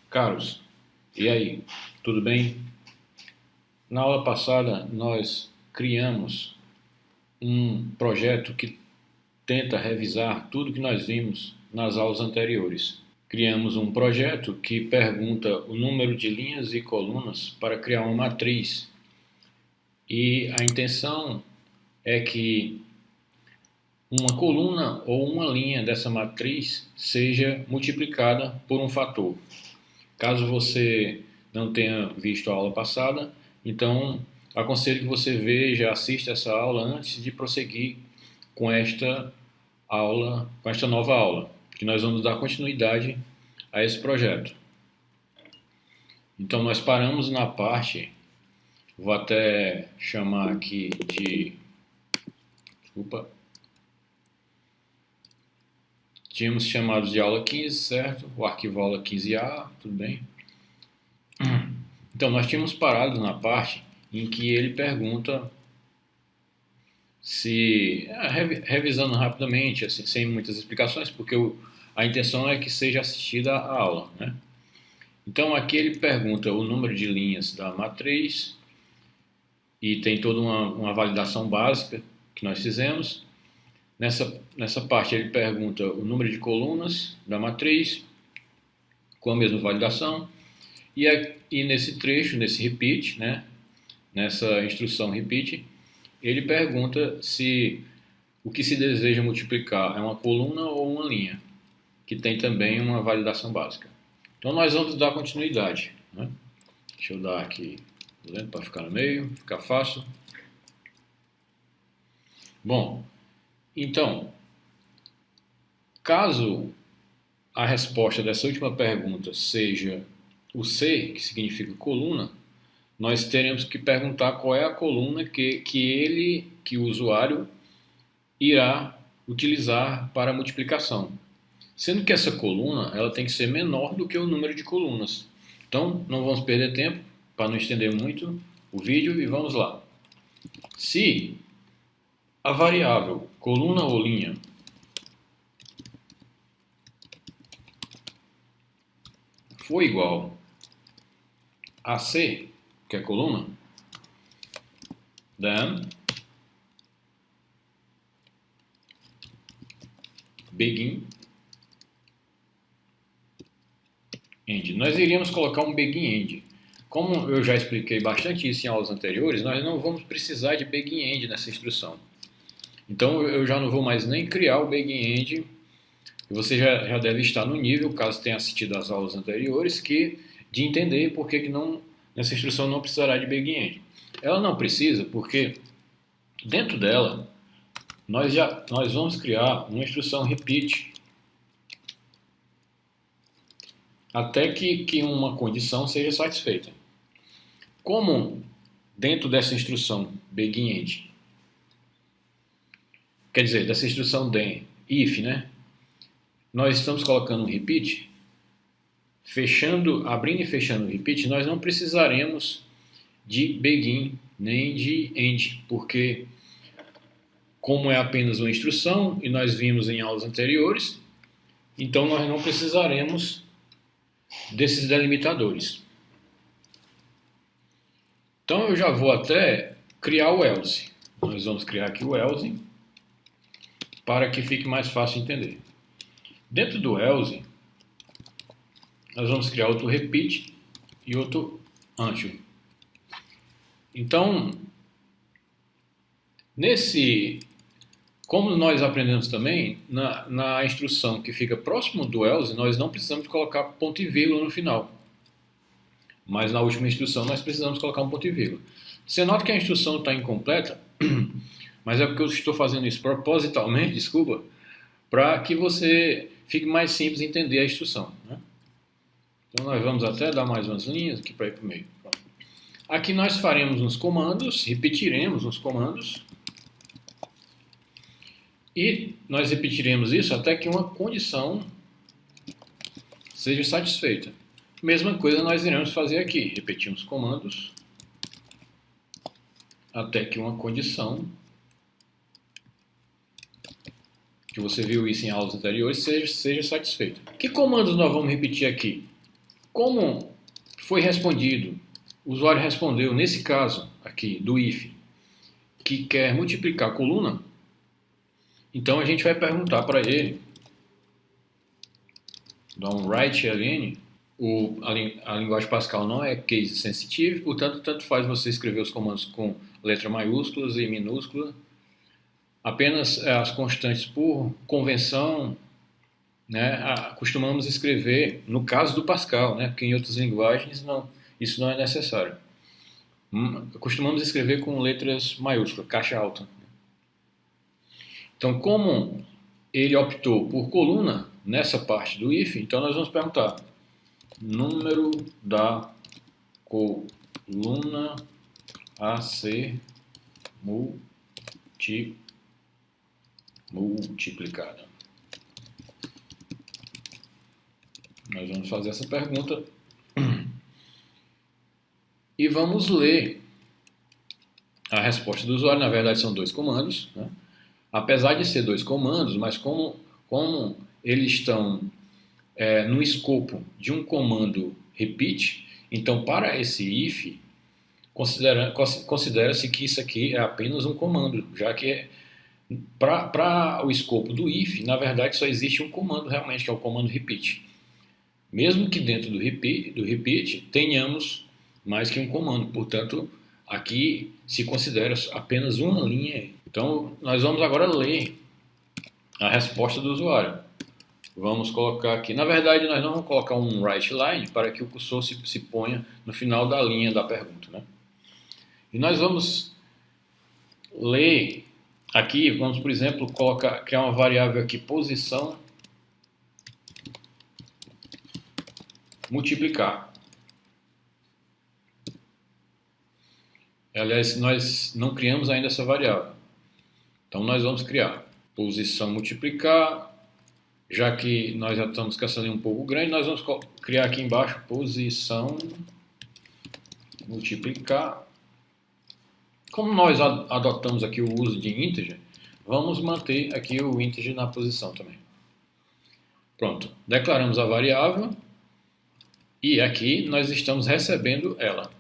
Caros, e aí, tudo bem? Na aula passada nós criamos um projeto que tenta revisar tudo que nós vimos nas aulas anteriores. Criamos um projeto que pergunta o número de linhas e colunas para criar uma matriz. E a intenção é que uma coluna ou uma linha dessa matriz seja multiplicada por um fator. Caso você não tenha visto a aula passada, então aconselho que você veja, assista essa aula antes de prosseguir com esta aula, com esta nova aula, que nós vamos dar continuidade a esse projeto. Então nós paramos na parte, vou até chamar aqui de, desculpa, tínhamos chamado de aula 15, certo? O arquivo aula 15A, tudo bem? Então, nós tínhamos parado na parte em que ele pergunta se, revisando rapidamente, assim, sem muitas explicações, porque a intenção é que seja assistida a aula, né? Então, aqui ele pergunta o número de linhas da matriz e tem toda uma validação básica que nós fizemos. Nessa parte ele pergunta o número de colunas da matriz com a mesma validação. E nesse trecho, nesse repeat, né, nessa instrução repeat, ele pergunta se o que se deseja multiplicar é uma coluna ou uma linha, que tem também uma validação básica. Então nós vamos dar continuidade, né? Deixa eu dar aqui para ficar no meio, ficar fácil. Bom, então, caso a resposta dessa última pergunta seja o C, que significa coluna, nós teremos que perguntar qual é a coluna que o usuário, irá utilizar para a multiplicação. Sendo que essa coluna ela tem que ser menor do que o número de colunas. Então, não vamos perder tempo, para não estender muito o vídeo, e vamos lá. Se a variável coluna ou linha for igual a C, que é coluna, then begin end. Nós iríamos colocar um begin end. Como eu já expliquei bastante isso em aulas anteriores, nós não vamos precisar de begin end nessa instrução. Então eu já não vou mais nem criar o begin end. Você já deve estar no nível, caso tenha assistido às aulas anteriores, de entender por que nessa instrução não precisará de begin end. Ela não precisa porque dentro dela nós vamos criar uma instrução repeat até que uma condição seja satisfeita. Como dentro dessa instrução begin end, quer dizer, dessa instrução then, if, né? Nós estamos colocando um repeat, abrindo e fechando o repeat, nós não precisaremos de begin nem de end, porque como é apenas uma instrução, e nós vimos em aulas anteriores, então nós não precisaremos desses delimitadores. Então eu já vou até criar o else. Nós vamos criar aqui o else, para que fique mais fácil de entender. Dentro do else, nós vamos criar outro repeat e outro until. Então, como nós aprendemos também, na instrução que fica próximo do else, nós não precisamos colocar ponto e vírgula no final. Mas na última instrução nós precisamos colocar um ponto e vírgula. Você nota que a instrução está incompleta, mas é porque eu estou fazendo isso propositalmente, desculpa, para que você fique mais simples entender a instrução, né? Então nós vamos até dar mais umas linhas aqui para ir para o meio. Pronto. Aqui nós faremos uns comandos, repetiremos uns comandos, e nós repetiremos isso até que uma condição seja satisfeita. Mesma coisa nós iremos fazer aqui, repetir uns comandos até que uma condição, que você viu isso em aulas anteriores, seja satisfeita. Que comandos nós vamos repetir aqui? Como foi respondido, o usuário respondeu, nesse caso aqui do if, que quer multiplicar a coluna, então a gente vai perguntar para ele, dar um write ln, a linguagem Pascal não é case sensitive, portanto, tanto faz você escrever os comandos com letra maiúsculas e minúscula, apenas as constantes por convenção, né, costumamos escrever, no caso do Pascal, né, porque em outras linguagens isso não é necessário. Costumamos escrever com letras maiúsculas, caixa alta. Então, como ele optou por coluna nessa parte do if, então nós vamos perguntar número da coluna a ser multiplicada. Nós vamos fazer essa pergunta e vamos ler a resposta do usuário. Na verdade, são dois comandos, né? Apesar de ser dois comandos, mas como eles estão no escopo de um comando repeat, então para esse if, considera-se que isso aqui é apenas um comando, já que para o escopo do if, na verdade, só existe um comando realmente, que é o comando repeat. Mesmo que dentro do repeat tenhamos mais que um comando, portanto, aqui se considera apenas uma linha. Então, nós vamos agora ler a resposta do usuário. Vamos colocar aqui, na verdade, nós não vamos colocar um write line para que o cursor se ponha no final da linha da pergunta, né? E nós vamos ler aqui, vamos, por exemplo, criar uma variável aqui, posição multiplicar. Aliás, nós não criamos ainda essa variável. Então, nós vamos criar posição multiplicar. Já que nós já estamos com essa linha um pouco grande, nós vamos criar aqui embaixo posição multiplicar. Como nós adotamos aqui o uso de integer, vamos manter aqui o integer na posição também. Pronto, declaramos a variável e aqui nós estamos recebendo ela.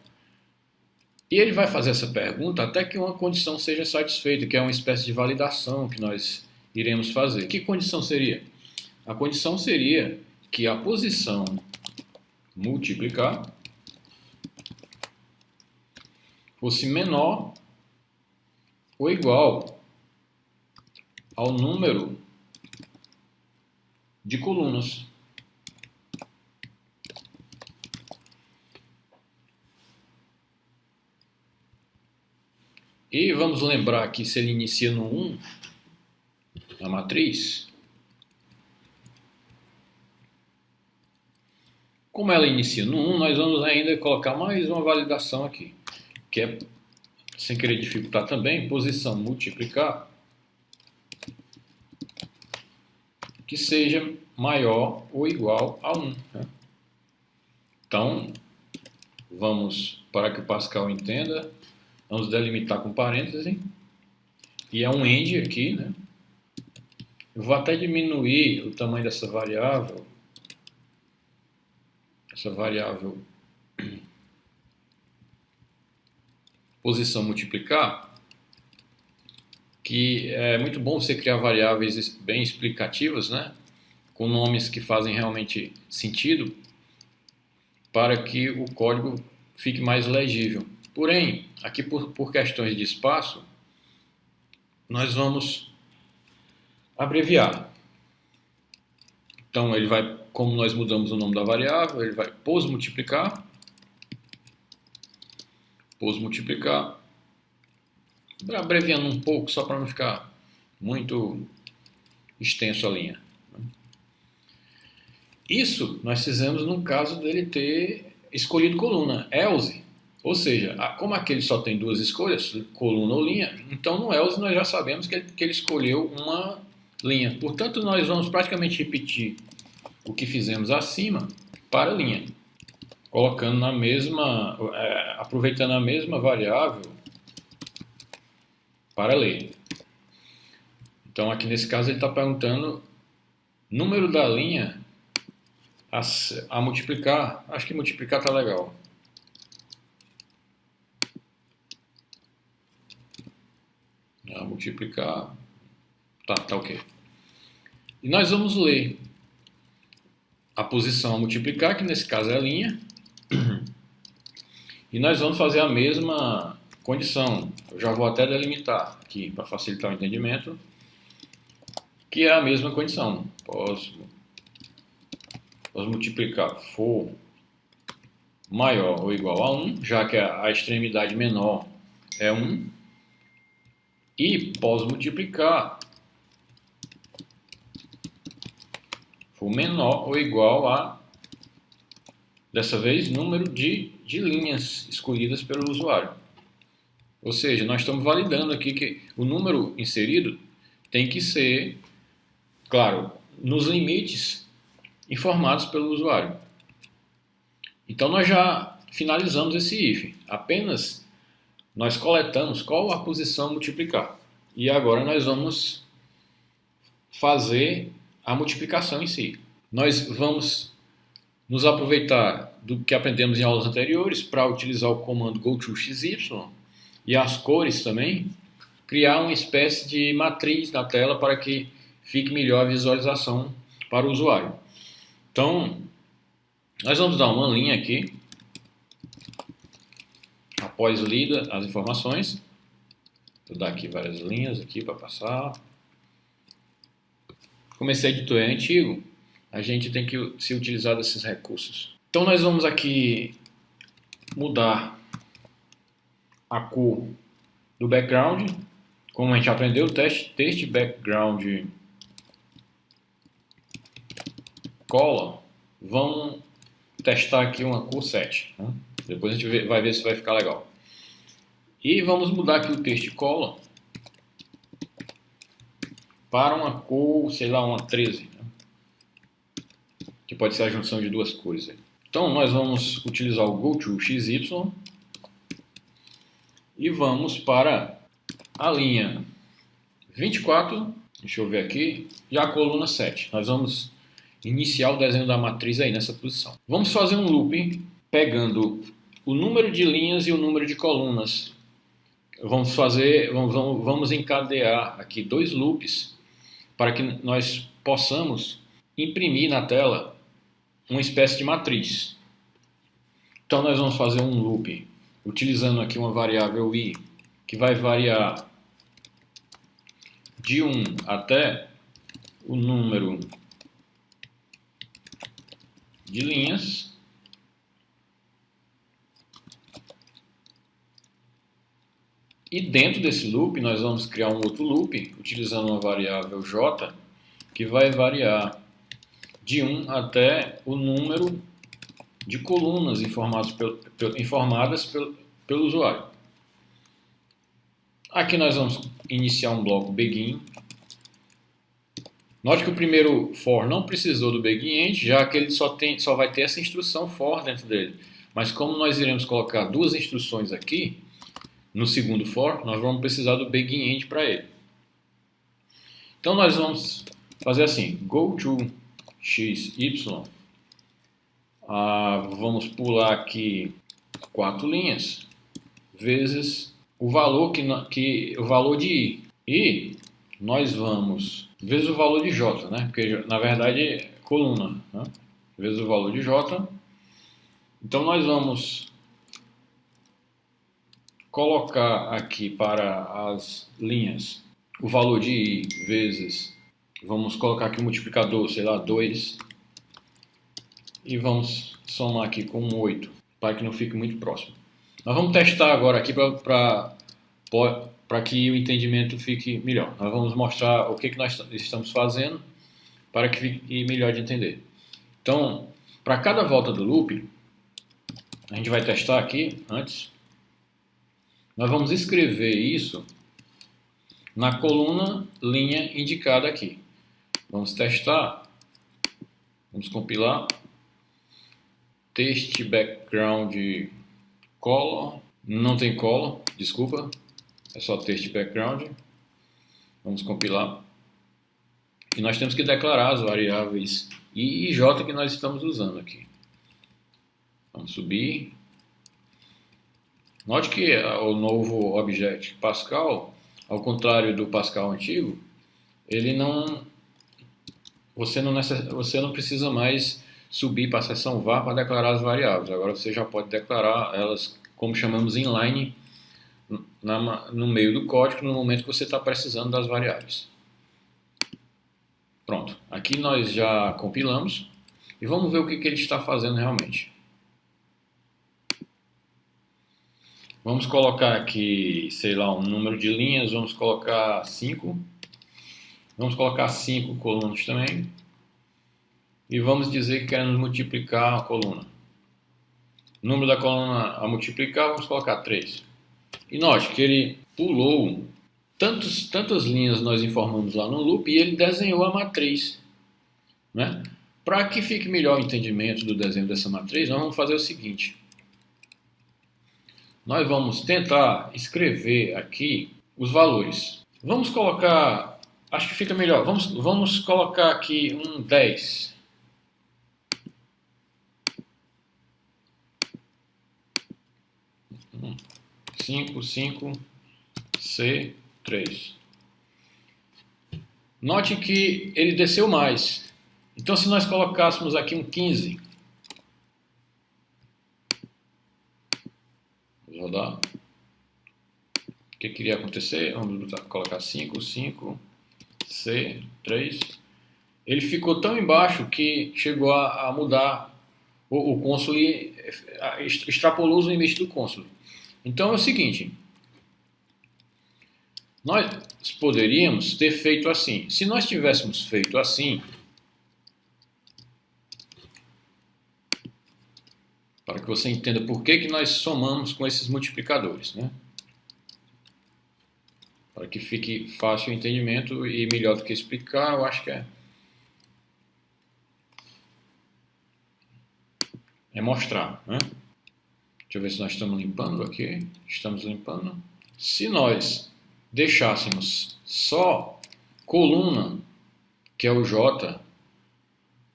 E ele vai fazer essa pergunta até que uma condição seja satisfeita, que é uma espécie de validação que nós iremos fazer. Que condição seria? A condição seria que a posição multiplicar fosse menor ou igual ao número de colunas. E vamos lembrar que se ele inicia no 1, na matriz, como ela inicia no 1, nós vamos ainda colocar mais uma validação aqui, que é, sem querer dificultar também, posição multiplicar, que seja maior ou igual a 1. Né? Então, vamos, para que o Pascal entenda, vamos delimitar com parêntese, e é um end aqui, né? Eu vou até diminuir o tamanho dessa variável, posição multiplicar, que é muito bom você criar variáveis bem explicativas, né? Com nomes que fazem realmente sentido, para que o código fique mais legível. Porém, aqui por questões de espaço, nós vamos abreviar. Então, ele vai, como nós mudamos o nome da variável, ele vai pos multiplicar, abreviando um pouco, só para não ficar muito extenso a linha. Isso nós fizemos no caso dele ter escolhido coluna, else. Ou seja, como aquele só tem duas escolhas, coluna ou linha, então no else nós já sabemos que ele escolheu uma linha. Portanto, nós vamos praticamente repetir o que fizemos acima para a linha, colocando na mesma, aproveitando a mesma variável para ler. Então, aqui nesse caso ele está perguntando número da linha a multiplicar. Acho que multiplicar tá legal. A multiplicar tá ok. E nós vamos ler a posição a multiplicar, que nesse caso é a linha, e nós vamos fazer a mesma condição. Eu já vou até delimitar aqui para facilitar o entendimento, que é a mesma condição. Pós multiplicar for maior ou igual a 1, já que a extremidade menor é 1, e pós multiplicar for menor ou igual a, dessa vez, número de linhas escolhidas pelo usuário. Ou seja, nós estamos validando aqui que o número inserido tem que ser, claro, nos limites informados pelo usuário. Então nós já finalizamos esse if. Apenas nós coletamos qual a posição multiplicar. E agora nós vamos fazer a multiplicação em si. Nós vamos nos aproveitar do que aprendemos em aulas anteriores para utilizar o comando goToXY e as cores também, criar uma espécie de matriz na tela para que fique melhor a visualização para o usuário. Então, nós vamos dar uma linha aqui, após lida as informações. Vou dar aqui várias linhas aqui para passar. Como esse editor é antigo, a gente tem que se utilizar desses recursos. Então nós vamos aqui mudar a cor do background. Como a gente aprendeu, o texto background color, vamos testar aqui uma cor 7. Né? Depois a gente vai ver se vai ficar legal. E vamos mudar aqui o texto color para uma cor, sei lá, uma 13. Né? Que pode ser a junção de duas cores. Aí. Então nós vamos utilizar o goToXY e vamos para a linha 24, deixa eu ver aqui, e a coluna 7. Nós vamos iniciar o desenho da matriz aí nessa posição. Vamos fazer um loop pegando o número de linhas e o número de colunas. Vamos encadear aqui dois loops para que nós possamos imprimir na tela uma espécie de matriz. Então nós vamos fazer um loop utilizando aqui uma variável i que vai variar de 1 até o número de linhas. E dentro desse loop nós vamos criar um outro loop utilizando uma variável j que vai variar de 1 até o número de colunas informadas pelo usuário. Aqui nós vamos iniciar um bloco begin. Note que o primeiro for não precisou do begin end, já que ele só vai ter essa instrução for dentro dele. Mas como nós iremos colocar duas instruções aqui, no segundo for, nós vamos precisar do begin end para ele. Então nós vamos fazer assim, goToXY, vamos pular aqui 4 linhas, vezes o valor o valor de i. E nós vamos, vezes o valor de j, né? Porque na verdade é coluna, né? Vezes o valor de j. Então nós vamos colocar aqui para as linhas o valor de i vezes, vamos colocar aqui o multiplicador, sei lá, 2, e vamos somar aqui com 8, para que não fique muito próximo. Nós vamos testar agora aqui para que o entendimento fique melhor. Nós vamos mostrar o que nós estamos fazendo para que fique melhor de entender. Então, para cada volta do loop, a gente vai testar aqui antes. Nós vamos escrever isso na coluna linha indicada aqui. Vamos testar. Vamos compilar. Text background color. Não tem color, desculpa. É só text background. Vamos compilar. E nós temos que declarar as variáveis I e J que nós estamos usando aqui. Vamos subir. Note que o novo Object Pascal, ao contrário do Pascal antigo, ele não, você não precisa mais subir para a seção var para declarar as variáveis. Agora você já pode declarar elas, como chamamos, inline, no meio do código, no momento que você está precisando das variáveis. Pronto, aqui nós já compilamos e vamos ver o que ele está fazendo realmente. Vamos colocar aqui, sei lá, um número de linhas, vamos colocar 5. Vamos colocar 5 colunas também. E vamos dizer que queremos multiplicar a coluna. O número da coluna a multiplicar, vamos colocar 3. E note que ele pulou tantas linhas nós informamos lá no loop e ele desenhou a matriz, né? Para que fique melhor o entendimento do desenho dessa matriz, nós vamos fazer o seguinte. Nós vamos tentar escrever aqui os valores. Vamos colocar, acho que fica melhor, vamos colocar aqui um 10. Cinco, C3. Note que ele desceu mais. Então, se nós colocássemos aqui um 15, vou rodar. O que iria acontecer? Vamos colocar 5, C3. Ele ficou tão embaixo que chegou a mudar o console, extrapolou os limites do console. Então é o seguinte, nós poderíamos ter feito assim. Se nós tivéssemos feito assim, para que você entenda por que nós somamos com esses multiplicadores, né? Para que fique fácil o entendimento e melhor do que explicar, eu acho que é mostrar, né? Deixa eu ver se nós estamos limpando aqui. Estamos limpando. Se nós deixássemos só coluna, que é o J,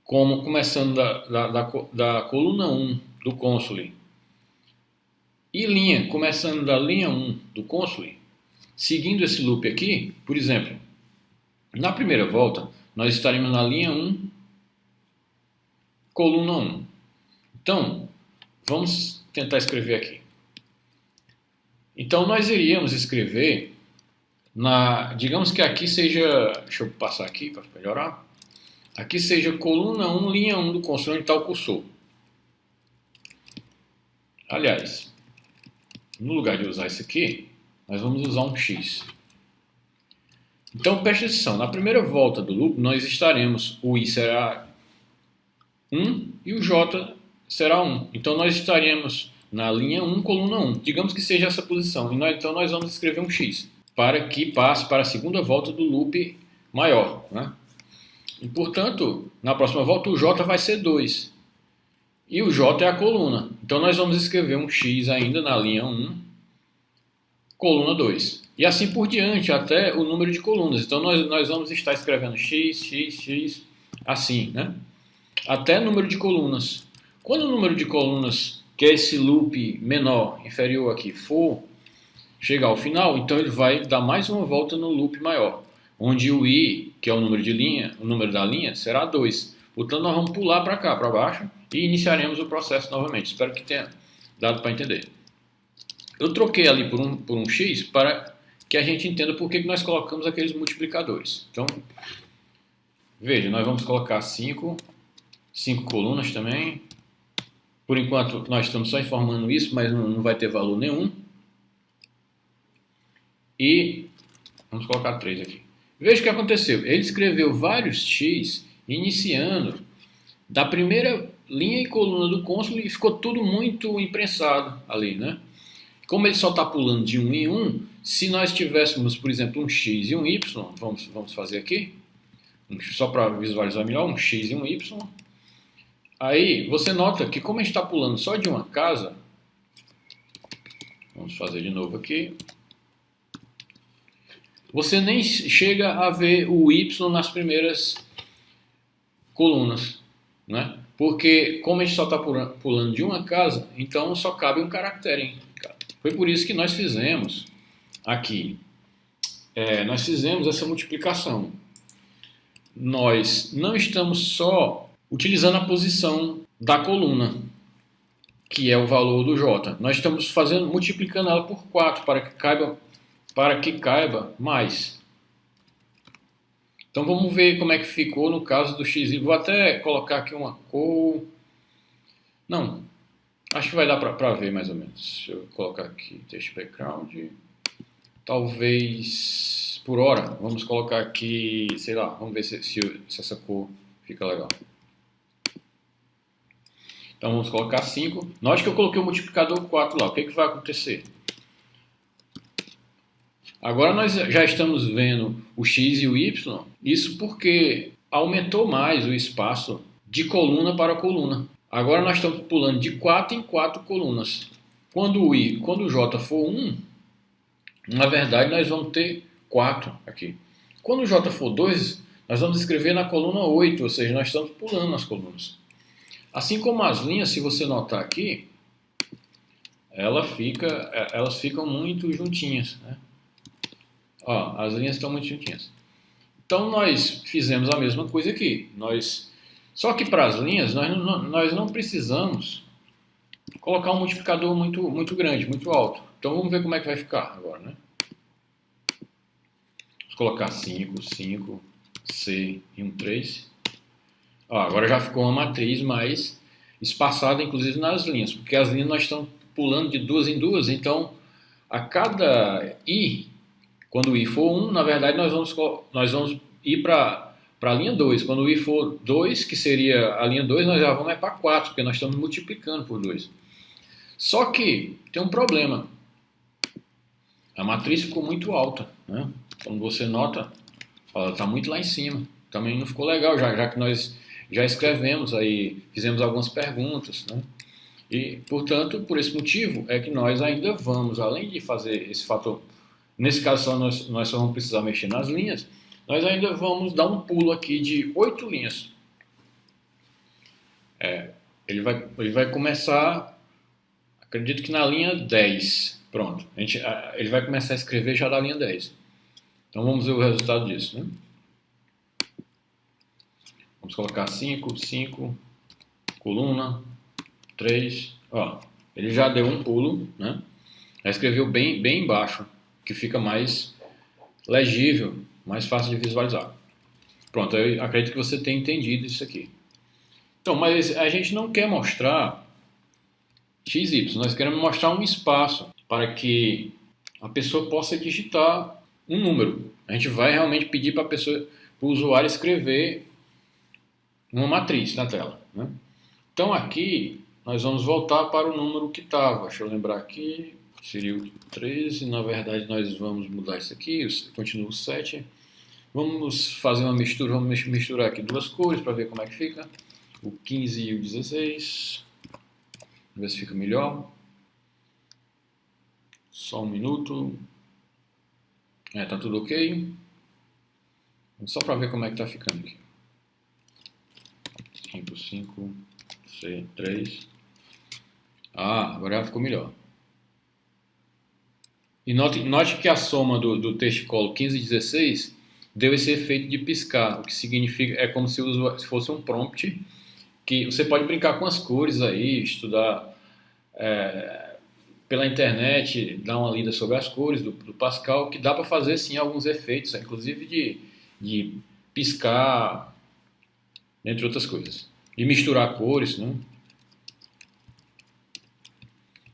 como começando da coluna 1 do console, e linha, começando da linha 1 do console, seguindo esse loop aqui, por exemplo, na primeira volta, nós estaremos na linha 1, coluna 1. Então, vamos tentar escrever aqui. Então, nós iríamos escrever digamos que aqui seja, deixa eu passar aqui para melhorar, aqui seja coluna 1, linha 1 do console, onde está o cursor. Aliás, no lugar de usar isso aqui, nós vamos usar um X. Então, preste atenção, na primeira volta do loop, nós estaremos, o I será 1 e o J será 1. Então, nós estaremos na linha 1, coluna 1. Digamos que seja essa posição. Então, nós vamos escrever um X para que passe para a segunda volta do loop maior, né? E, portanto, na próxima volta, o J vai ser 2. E o J é a coluna. Então, nós vamos escrever um X ainda na linha 1, coluna 2. E assim por diante, até o número de colunas. Então, nós vamos estar escrevendo X, assim, né? Até o número de colunas. Quando o número de colunas, que é esse loop menor, inferior aqui, for chegar ao final, então ele vai dar mais uma volta no loop maior, onde o I, que é o número de linha, o número da linha, será 2. Portanto, nós vamos pular para cá, para baixo, e iniciaremos o processo novamente. Espero que tenha dado para entender. Eu troquei ali por um X para que a gente entenda por que nós colocamos aqueles multiplicadores. Então, veja, nós vamos colocar 5 colunas também. Por enquanto, nós estamos só informando isso, mas não vai ter valor nenhum. E vamos colocar 3 aqui. Veja o que aconteceu. Ele escreveu vários X iniciando da primeira linha e coluna do console e ficou tudo muito imprensado ali, né? Como ele só está pulando de 1 em 1, se nós tivéssemos, por exemplo, um X e um Y, vamos fazer aqui, só para visualizar melhor, um X e um Y. Aí você nota que como a gente está pulando só de uma casa, vamos fazer de novo aqui. você nem chega a ver o Y nas primeiras colunas, né? Porque como a gente só está pulando de uma casa, então só cabe um caractere. Foi por isso que nós fizemos aqui, nós fizemos essa multiplicação. Nós não estamos só utilizando a posição da coluna, que é o valor do J. Nós estamos multiplicando ela por 4 para que caiba mais. Então vamos ver como é que ficou no caso do XY. Vou até colocar aqui uma cor. Não, acho que vai dar para ver mais ou menos. Deixa eu colocar aqui text background. Talvez por hora. Vamos colocar aqui, sei lá, vamos ver se essa cor fica legal. Então vamos colocar 5. Note que eu coloquei o multiplicador 4 lá. O que vai acontecer? Agora nós já estamos vendo o X e o Y. Isso porque aumentou mais o espaço de coluna para coluna. Agora nós estamos pulando de 4 em 4 colunas. Quando o J for 1, na verdade nós vamos ter 4 aqui. Quando o J for 2, nós vamos escrever na coluna 8, ou seja, nós estamos pulando as colunas. Assim como as linhas, se você notar aqui, elas ficam muito juntinhas, né? Ó, as linhas estão muito juntinhas. Então nós fizemos a mesma coisa aqui. Só que para as linhas nós não precisamos colocar um multiplicador muito grande, muito alto. Então vamos ver como é que vai ficar agora, né? Vamos colocar 5, 5, C e um 3. Ó, agora já ficou uma matriz mais espaçada, inclusive nas linhas, porque as linhas nós estamos pulando de 2 em 2, então a cada I, quando o I for 1, na verdade nós vamos ir para a linha 2. Quando o I for 2, que seria a linha 2, nós já vamos para 4, porque nós estamos multiplicando por 2. Só que tem um problema. A matriz ficou muito alta, né? Como você nota, ela está muito lá em cima. Também não ficou legal, já que nós já escrevemos aí, fizemos algumas perguntas, né? E, portanto, por esse motivo é que nós ainda vamos, além de fazer esse fator, nesse caso nós só vamos precisar mexer nas linhas, nós ainda vamos dar um pulo aqui de 8 linhas. Ele vai começar, acredito que na linha 10. Pronto, ele vai começar a escrever já da linha 10. Então vamos ver o resultado disso, né? Vamos colocar 5, 5, coluna, 3. Ó, ele já deu um pulo, né? Já escreveu bem embaixo, que fica mais legível, mais fácil de visualizar. Pronto, eu acredito que você tenha entendido isso aqui. Então, mas a gente não quer mostrar XY, nós queremos mostrar um espaço para que a pessoa possa digitar um número. A gente vai realmente pedir para o usuário escrever uma matriz na tela, né? Então aqui nós vamos voltar para o número que estava. Deixa eu lembrar aqui, seria o 13. Na verdade nós vamos mudar isso aqui, continua o 7. Vamos fazer uma mistura, vamos misturar aqui duas cores para ver como é que fica. O 15 e o 16. Vamos ver se fica melhor. Só um minuto. Tá tudo ok. Só para ver como é que está ficando aqui. 5, 5, C, 3. Agora já ficou melhor. E note que a soma do texto colo 15 e 16 deu esse efeito de piscar, o que significa, é como se fosse um prompt, que você pode brincar com as cores aí, estudar pela internet, dar uma lida sobre as cores do Pascal, que dá para fazer sim alguns efeitos, inclusive de piscar, entre outras coisas. E misturar cores, né?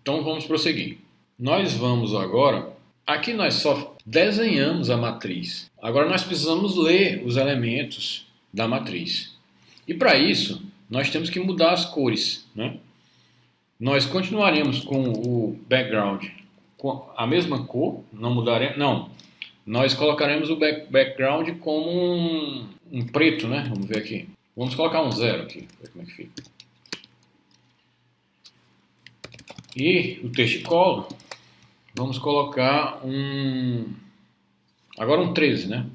Então vamos prosseguir. Nós vamos agora... Aqui nós só desenhamos a matriz. Agora nós precisamos ler os elementos da matriz. E para isso, nós temos que mudar as cores, né? Nós continuaremos com o background com a mesma cor, não mudaremos... Não, nós colocaremos o background como um preto, né? Vamos ver aqui. Vamos colocar um 0 aqui, ver como é que fica. E o texto colo, vamos colocar Agora um 13, né?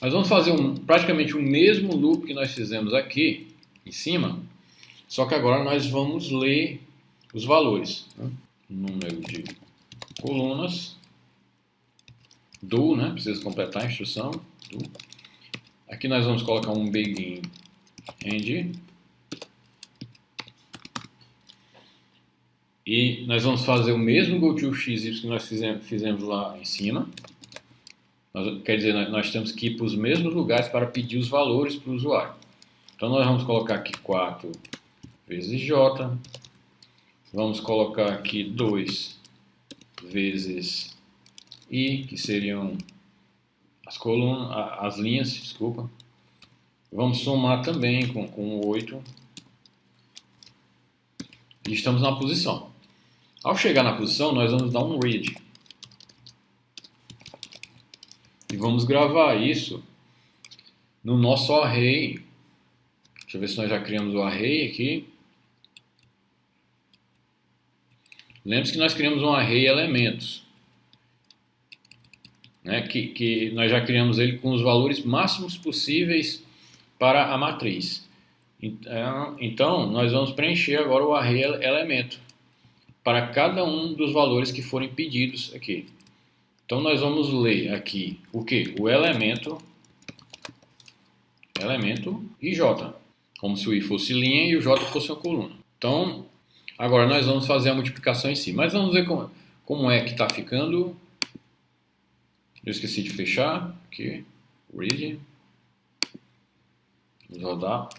Nós vamos fazer praticamente o mesmo loop que nós fizemos aqui em cima, só que agora nós vamos ler os valores. Né? Número de colunas, do, né? Precisa completar a instrução, do. Aqui nós vamos colocar um begin end. E nós vamos fazer o mesmo goToXY que nós fizemos lá em cima. Quer dizer, nós temos que ir para os mesmos lugares para pedir os valores para o usuário. Então nós vamos colocar aqui 4 vezes J. Vamos colocar aqui 2 vezes I, que seriam as colunas, as linhas, desculpa. Vamos somar também com 8. E estamos na posição. Ao chegar na posição, nós vamos dar um read. E vamos gravar isso no nosso array. Deixa eu ver se nós já criamos o array aqui. Lembre-se que nós criamos um array elementos. Né, que nós já criamos ele com os valores máximos possíveis para a matriz. Então, nós vamos preencher agora o array elemento para cada um dos valores que forem pedidos aqui. Então, nós vamos ler aqui o que? O elemento e J, como se o I fosse linha e o J fosse uma coluna. Então, agora nós vamos fazer a multiplicação em si. Mas vamos ver como é que está ficando. Eu esqueci de fechar aqui, read. Vamos rodar.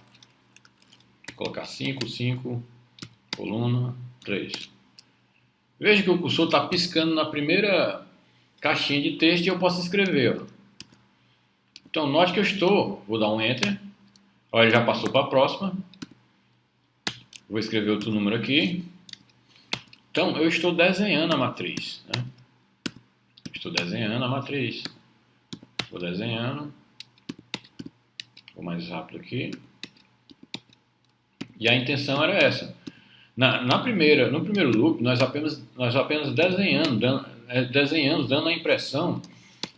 Colocar 5, 5, coluna 3. Veja que o cursor está piscando na primeira caixinha de texto e eu posso escrever. Ó. Então, note que vou dar um Enter. Olha, ele já passou para a próxima. Vou escrever outro número aqui. Então, eu estou desenhando a matriz. Né? Estou desenhando a matriz. Vou desenhando. Vou mais rápido aqui. E a intenção era essa. No primeiro loop, nós apenas desenhamos, dando a impressão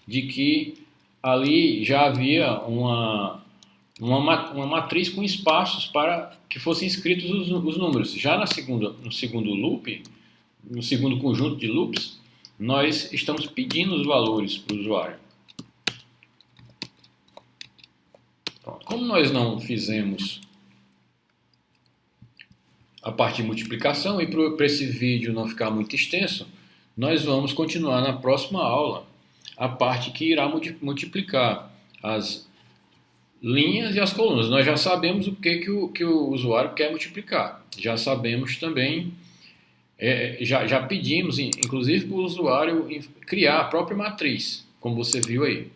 de que ali já havia uma matriz com espaços para que fossem escritos os números. Já no segundo loop, no segundo conjunto de loops, nós estamos pedindo os valores para o usuário. Pronto. Como nós não fizemos a parte de multiplicação, e para esse vídeo não ficar muito extenso, nós vamos continuar na próxima aula a parte que irá multiplicar as linhas e as colunas. Nós já sabemos o que o usuário quer multiplicar. Já sabemos também, já pedimos, inclusive, para o usuário criar a própria matriz, como você viu aí.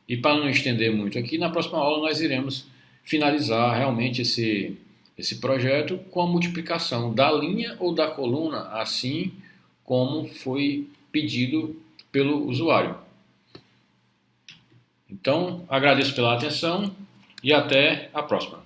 E para não estender muito aqui, na próxima aula nós iremos finalizar realmente esse projeto com a multiplicação da linha ou da coluna, assim como foi pedido pelo usuário. Então, agradeço pela atenção e até a próxima.